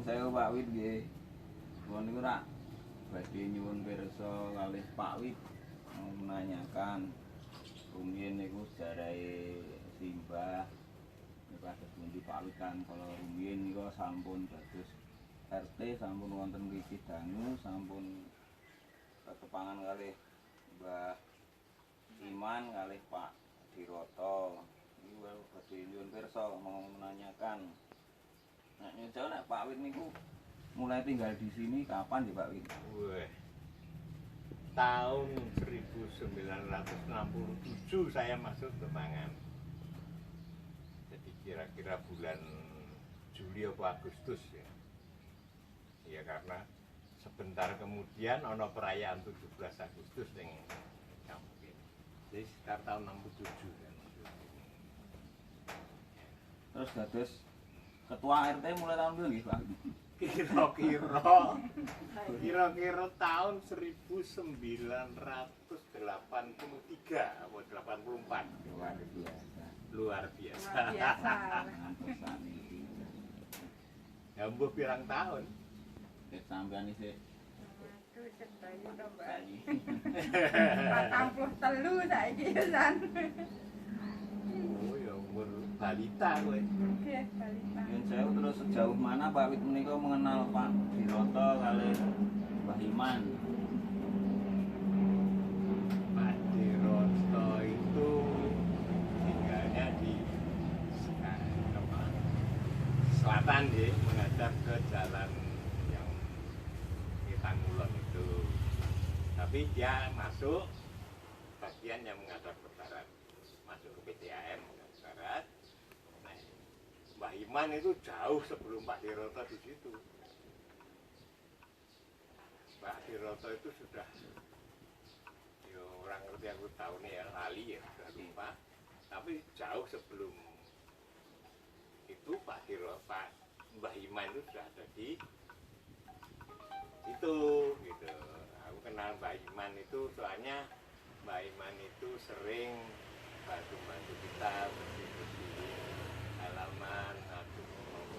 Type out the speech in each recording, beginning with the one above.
saya Pak Wit nggih. Kula niku rak badhe nyuwun pirsa kalih Pak Wit menanyakan rumiyin niku sejarahe simbah kados pundi Pak Wit kan kala rumiyin niku sampun dados RT sampun wonten mriki dangu sampun ketepangan kalih Mbah Iman kalih Pak Diroto. Niku badhe nyuwun pirsa mau menanyakan. Nek nyuwun nek Pak Wit niku mulai tinggal di sini kapan ya Pak Wit? Wah, tahun 1967 saya masuk ke Mangan. Jadi kira-kira bulan Juli atau Agustus ya. Ya karena sebentar kemudian ono perayaan 17 Agustus yang kampung ini. Jadi sekitar tahun 67 kan. Terus dados ketua RT mulai tahun berapa nggih Pak? Kira-kira tahun 1983 atau 84. Luar biasa. Luar biasa. Antosan iki. Ya mbuh pirang tahun. Nek sampean isih Aduh, sedayu to, Mbak. saiki. 43 saiki ya, San. Oh ya umur balita kowe. Nggih, balita. Nyuwun sewu terus sejauh mana Pak Wit menika mengenal Pak Diroto kalih Mbah Iman? Pak Diroto itu tinggalnya di selatan ya, menghadap ke jalan yang di Tangulon itu. Tapi dia masuk bagian yang menghadap ke barat, masuk ke PTAM menghadap ke barat. Nah, Mbah Iman itu jauh sebelum Pak Diroto di situ. Pak Diroto itu sudah, ya orang ngerti aku tahu nih ya, lali ya, sudah lupa. Tapi jauh sebelum itu Pak Diroto, Pak Mbah Iman itu sudah ada di situ, gitu. Aku kenal Mbah Iman itu soalnya Mbah Iman itu sering bantu kita bersih-bersih halaman,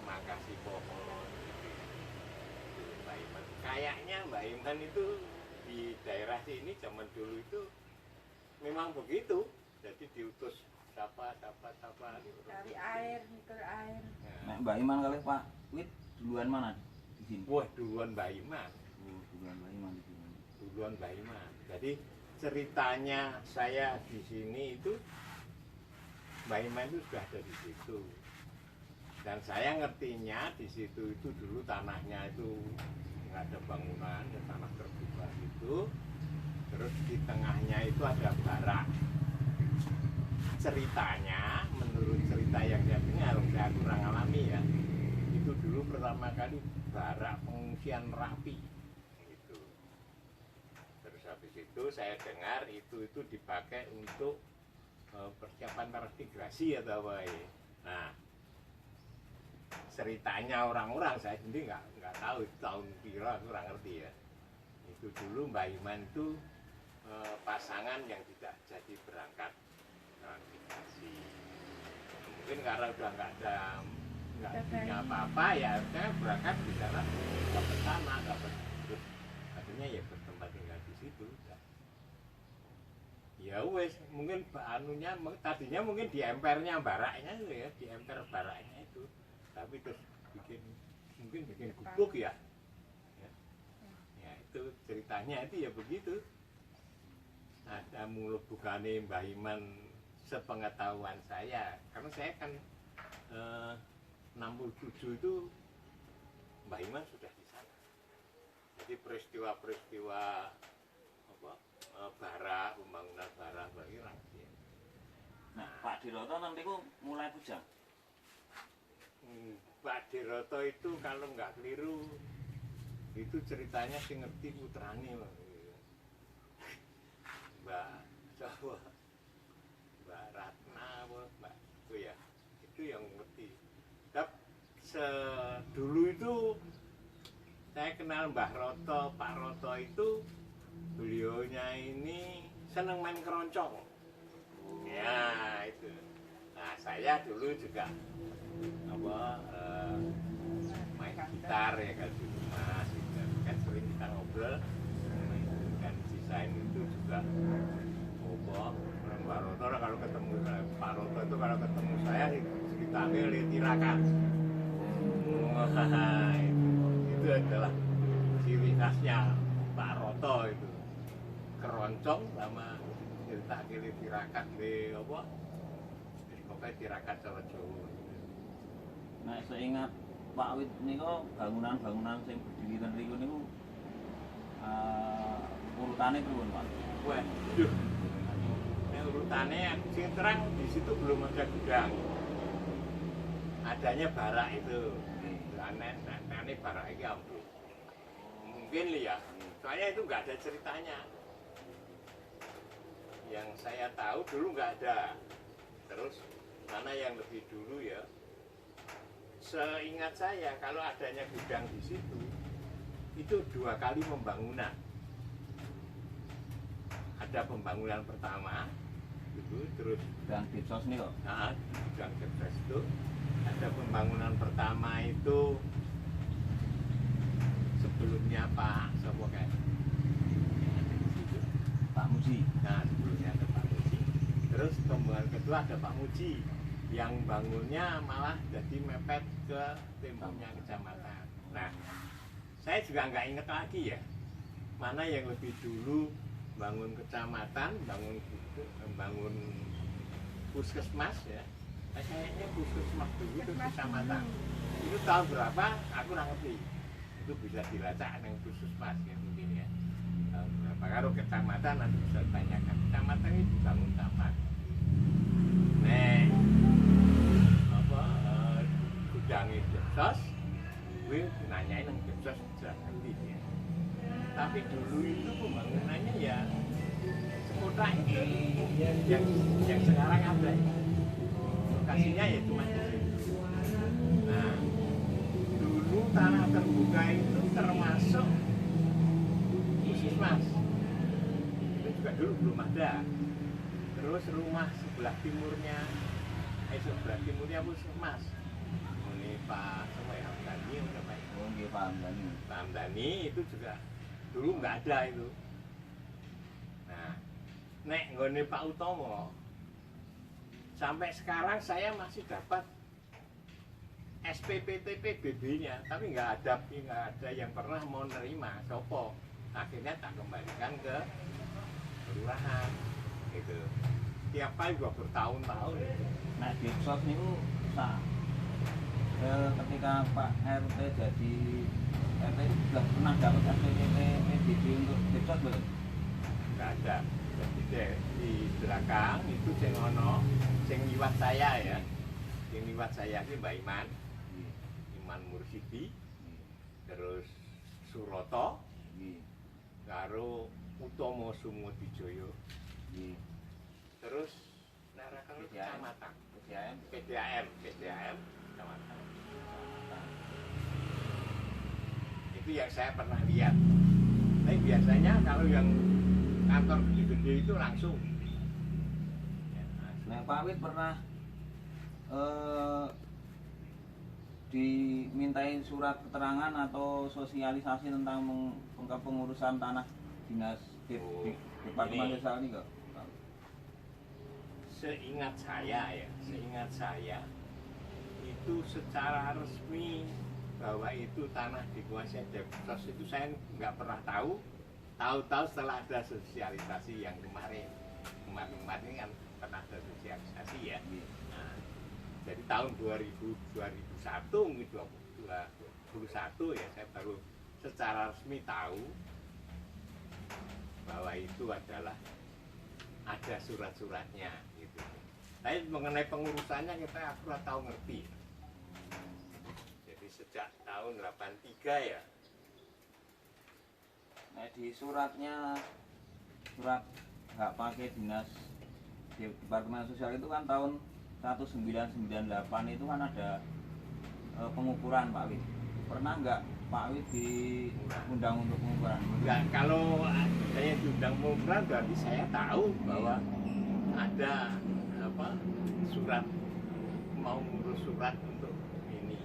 makasih pohon. Mbak Iman. Kayaknya Mbak Iman itu di daerah sini zaman dulu itu memang begitu. Jadi diutus siapa. Cari air, mikul air. Nek Mbah Iman kalih Pak Wit duluan mana di sini? Wah, duluan Mbak Iman. Oh, duluan Mbah Iman di sini. Duluan Mbak Iman. Jadi ceritanya saya di sini itu Mbak Iman itu sudah ada di situ. Dan saya ngertinya di situ itu dulu tanahnya itu nggak ada bangunan, ya tanah terbuka itu. Terus di tengahnya itu ada barak. Ceritanya, menurut cerita yang saya dengar, saya kurang alami ya. Itu dulu pertama kali barak pengungsian Rapi. Gitu. Terus habis itu saya dengar itu dipakai untuk persiapan transmigrasi atau apa ya. Nah, ceritanya orang-orang saya sendiri nggak tahu itu tahun pira, aku kurang ngerti ya. Itu dulu Mbak Iman itu pasangan yang tidak jadi berangkat transmigrasi. Mungkin karena udah nggak punya apa-apa ya, saya berangkat di sana dapat tanah, dapat terus akhirnya ya bertempat tinggal di situ. Ya wes, mungkin anunya tadinya mungkin di empernya baraknya itu ya, di emper baraknya itu. Tapi terus mungkin bikin gubuk ya. Ya itu ceritanya itu ya begitu. Ada mulut bukane Mbah Iman sepengetahuan saya, karena saya kan 67 itu Mbah Iman sudah di sana. Jadi peristiwa-peristiwa apa barak, pembangunan barak bagi rakyat. Nah, Pak Diroto nanti ku mulai pujang. Pak Diroto itu kalau nggak keliru itu ceritanya sih ngerti putrane Mbak Jawa, Mbak Ratna, Mbak itu ya, itu yang ngerti. Tapi dulu itu saya kenal Mbah Roto, Pak Roto itu beliaunya ini seneng main keroncong. Ya itu. Nah saya dulu juga main gitar ya kan di rumah gitu. Kan sering kita ngobrol dan desain itu juga apa orang Pak Roto kalau ketemu Pak Roto itu kalau ketemu saya kita ambil tirakat. Wah, itu adalah ciri khasnya Pak Roto itu keroncong sama cerita kili tirakat di apa pokoknya tirakat cara Jawa. Nah, seingat Pak Wit niku bangunan-bangunan sing berdiri ten riku niku urutane pripun, Pak? Waduh. Ini urutannya sing terang di situ belum ada gudang. Adanya barak itu. Aneh barak ini ampuh. Mungkin ya. Soalnya itu nggak ada ceritanya. Yang saya tahu dulu nggak ada. Terus mana yang lebih dulu ya? Seingat saya kalau adanya gudang di situ itu 2 kali pembangunan. Ada pembangunan pertama itu terus Dan Dipsos niku. nah, gudang Kepres itu ada pembangunan pertama itu sebelumnya Pak siapa kayak Pak Muji. nah sebelumnya ada Pak Muji terus pembangunan kedua ada Pak Muji yang bangunnya malah jadi mepet ke temboknya kecamatan. Nah, saya juga nggak inget lagi ya mana yang lebih dulu bangun kecamatan, bangun puskesmas ya. Kayaknya puskesmas dulu itu kecamatan. Itu tahun berapa? Aku nggak ngerti. Itu bisa dilacak dengan puskesmas ya mungkin ya. Tahun berapa? Kalau kecamatan nanti bisa ditanyakan. Kecamatan ini dibangun kapan? Nek apa gudangnya Depsos, gue nanyain yang Depsos jelas ngerti ya. Tapi dulu itu pembangunannya ya sekota itu yang sekarang ada. Lokasinya ya cuma di situ. Nah, dulu tanah terbuka itu termasuk puskesmas. Itu juga dulu belum ada. Terus rumah sebelah timurnya puskesmas. Ini Pak sama ya Hamdani udah Pak. Oh, nggih Pak Hamdani. Pak Hamdani itu juga dulu nggak ada itu. Nah, nek nggone Pak Utomo sampai sekarang saya masih dapat SPPTP BB-nya, tapi nggak ada yang pernah mau nerima. Sopo akhirnya tak kembalikan ke kelurahan gitu. Tiap kali gua bertahun-tahun itu. Nah, Dipsos niku ketika Pak RT jadi RT itu sudah pernah dapat SPPT PBB untuk Dipsos belum? Nggak ada. Jadi di belakang itu sing ono sing liwat saya ya. Sing liwat saya ini Mbak Iman Mursidi, terus Suroto, karo Utomo Sumodijoyo, terus Narakang Kecamatan, PDAM Kecamatan. Itu yang saya pernah lihat. Tapi biasanya kalau yang kantor gede itu langsung. Nah, Pak Wit pernah dimintain surat keterangan atau sosialisasi tentang pengurusan tanah dinas Departemen Sosial ini enggak? Seingat saya itu secara resmi bahwa itu tanah dikuasai Depsos itu saya nggak pernah tahu setelah ada sosialisasi yang kemarin ini kan pernah ada sosialisasi ya. Nah, jadi tahun 2021 mungkin 2021 ya saya baru secara resmi tahu bahwa itu adalah ada surat-suratnya gitu. Tapi mengenai pengurusannya kita kurang tahu ngerti. Jadi sejak tahun 83 ya. Nah, di surat nggak pakai dinas Departemen Sosial itu kan tahun 1998 itu kan ada pengukuran Pak Wit. Pernah nggak Pak Wit diundang untuk pengukuran? Enggak, kalau saya diundang pengukuran berarti saya tahu bahwa ada surat mau ngurus surat untuk ini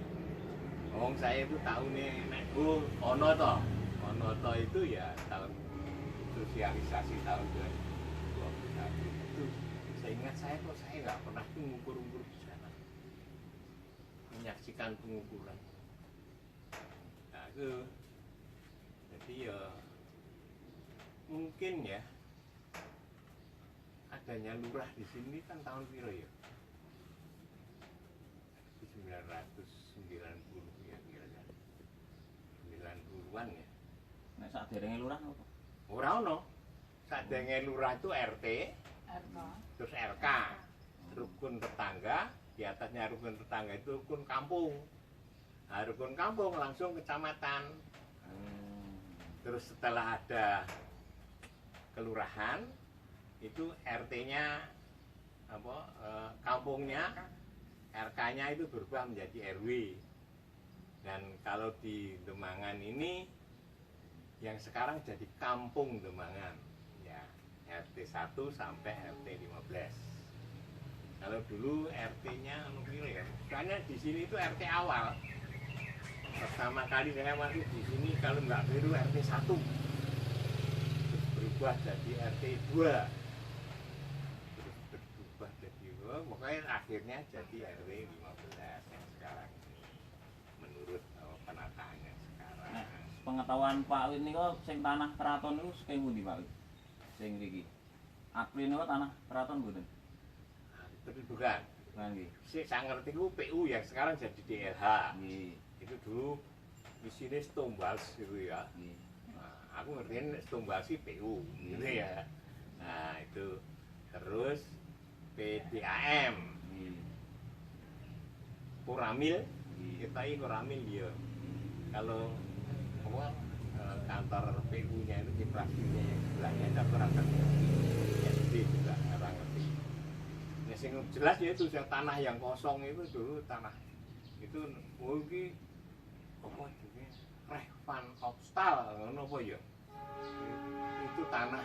Wong saya itu tahunnya nek ono to itu ya tahun sosialisasi tahun 2021 itu saya ingat saya nggak pernah tuh ngukur-ngukur di sana, menyaksikan pengukuran. Nah itu jadi ya mungkin ya adanya lurah di sini kan tahun piro ya? 1990 ya kira-kira 90-an ya. Nek saderenge lurah apa? Ora ono. Sadenge lurah itu RT, terus RK, rukun tetangga, di atasnya rukun tetangga itu rukun kampung. Nah, rukun kampung langsung kecamatan. Terus setelah ada kelurahan, itu RT-nya apa kampungnya, RK-nya itu berubah menjadi RW. Dan kalau di Demangan ini yang sekarang jadi Kampung Demangan ya, RT 1 sampai RT 15. Kalau dulu RT-nya ya, soalnya di sini itu RT awal. Pertama kali saya masuk di sini kalau nggak keliru RT 1. Terus berubah jadi RT 2. Terus berubah jadi pokoknya akhirnya jadi RW 15 yang sekarang ini menurut penataannya sekarang. Nek pengetahuan Pak Wit niku sing tanah keraton niku sing pundi Pak Wit? Sing mriki. Akri niku tanah keraton mboten? Tapi bukan. Bukan nggih. Saya ngerti itu PU yang sekarang jadi DLH. Nggih. Itu dulu di sini Stombals gitu ya. Nggih. Nah, aku ngertiin Stombals sih PU gitu ya. Nah itu terus PDAM, Koramil, kita ini Koramil dia. Kalau apa kantor PU-nya itu infrastrukturnya yang sebelahnya ada kurang ngerti. SD juga orang ngerti. Nah, sing jelas ya itu tanah yang kosong itu dulu tanah itu mungkin apa juga Rehvan Opstal ngono apa ya? Itu tanah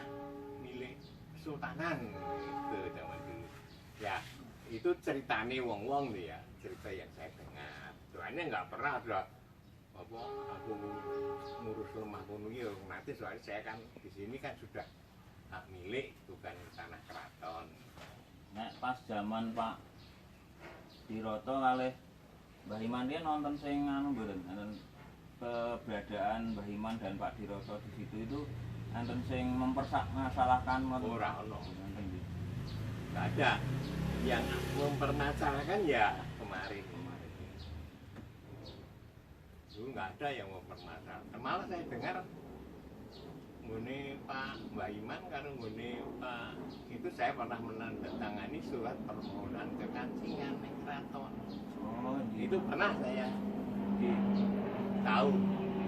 milik Sultanan itu zaman dulu. Ya, itu ceritane wong-wong nih ya, cerita yang saya dengar. Soalnya nggak pernah ada apa aku ngurus rumah kono ya nanti soalnya saya kan di sini kan sudah hak milik bukan tanah keraton. Nek pas zaman Pak Diroto kalih Mbah Iman dia nonton sing anu mboten, nonton keberadaan Mbah Iman dan Pak Diroto di situ itu nonton sing mempermasalahkan Ora ono. Nggak ada yang mempermasalahkan ya kemarin. Dulu nggak ada yang mempermasalahkan. Malah saya dengar ngene Pak Mbah Iman karo ngene Pak itu saya pernah menandatangani surat permohonan kekancingan ning keraton. Oh, Itu pernah saya tahu.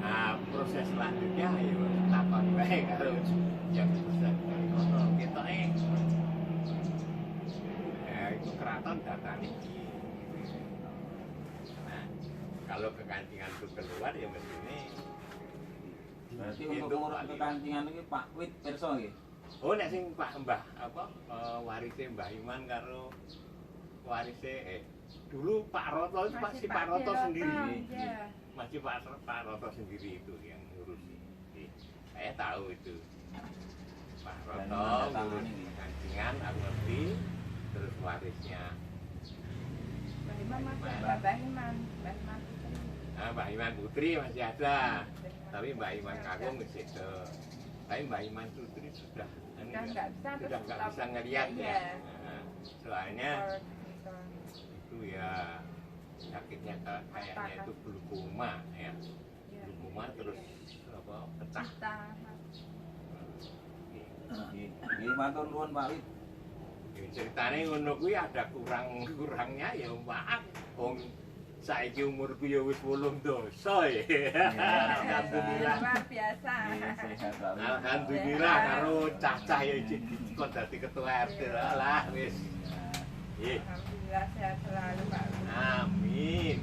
Nah, proses selanjutnya ya takon bae karo yang bisa kita itu keraton datang iki. Nah, kalau kekancingan itu keluar ya mestinya berarti untuk ngurus kekancingan ini Pak Wit pirsa nggih. Oh nek sing Pak Mbah apa warise Mbah Iman karo warise dulu Pak Roto itu masih Pak Roto sendiri. Ya. Masih Pak Roto sendiri itu yang ngurusi. Saya tahu itu. Pak Roto ngurus kekancingan aku ngerti. Terus warisnya Mbah Iman masih ada, Mbah Iman Putri. Nah, Mbah Iman Putri masih ada, tapi Mbah Iman Kakung masih ada. Tapi Mbah Iman Putri sudah nggak bisa ngelihat ya. Nah, soalnya itu ya sakitnya kayaknya itu glukoma ya, glukoma terus apa pecah. Nggih matur nuwun Pak Wit. Ceritanya ngono kuwi ada kurangnya ya maaf. Wong saiki umurku ya wis 8 dosa ya. Alhamdulillah. Luar biasa. Alhamdulillah karo cacah ya iki kok dadi ketua RT lah wis. Nggih. Alhamdulillah sehat selalu Pak. Amin.